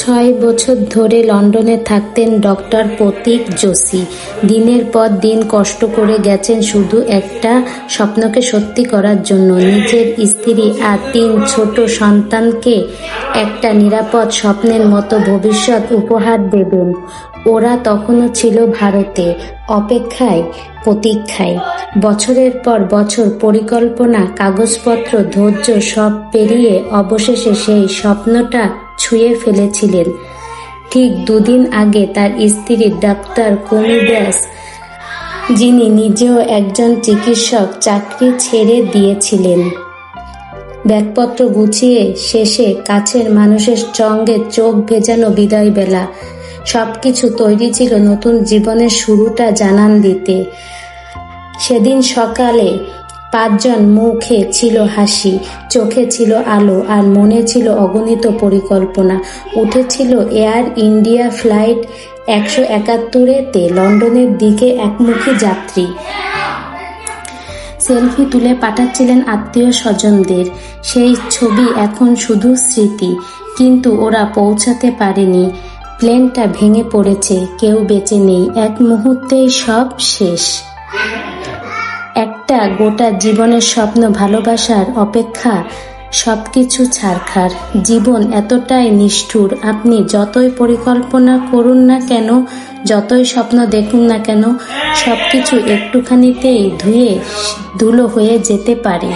6 বছর ধরে লন্ডনে থাকতেন ডক্টর প্রতীক যোশী। দিনের পর দিন কষ্ট করে গেছেন শুধু একটা স্বপ্নকে সত্যি করার জন্য। নিজের স্ত্রী আর 3 ছোট সন্তানকে একটা নিরাপদ স্বপ্নের মতো ভবিষ্যৎ উপহার দেবেন। ওরা তখনও ছিল ভারতে, অপেক্ষায়, প্রতীক্ষায়। বছরের পর বছর পরিকল্পনা, কাগজপত্র, ধৈর্য সব পেরিয়ে অবশেষে সেই স্বপ্নটা ছুঁয়ে ফেলেছিলেন। ঠিক 2 দিন আগে তার স্ত্রী ডাক্তার কুমি ব্যাস, যিনি নিজেও একজন চিকিৎসক, চাকরি ছেড়ে দিয়েছিলেন। ব্যাগপত্র গুছিয়ে শেষে কাছের মানুষের সঙ্গে চোখ ভেজানো বিদায় বেলা। সবকিছু তৈরি ছিল নতুন জীবনের শুরুটা জানান দিতে। সেদিন সকালে 5 জন মুখে ছিল হাসি, চোখে ছিল আলো, আর মনে ছিল অগণিত পরিকল্পনা। উঠেছিল এয়ার ইন্ডিয়া ফ্লাইট 171-তে লন্ডনের দিকে একমুখী যাত্রী। সেলফি তুলে পাঠাচ্ছিলেন আত্মীয় স্বজনদের। সেই ছবি এখন শুধু স্মৃতি, কিন্তু ওরা পৌঁছাতে পারেনি। প্লেনটা ভেঙে পড়েছে, কেউ বেঁচে নেই, এক মুহূর্তেই সব শেষ। একটা গোটা জীবনের স্বপ্ন, ভালোবাসার অপেক্ষা, সবকিছু ছারখার। জীবন এতটাই নিষ্ঠুর, আপনি যতই পরিকল্পনা করুন না কেন, যতই স্বপ্ন দেখুন না কেন, সবকিছু একটুখানিতেই ধুয়ে ধুলো হয়ে যেতে পারে।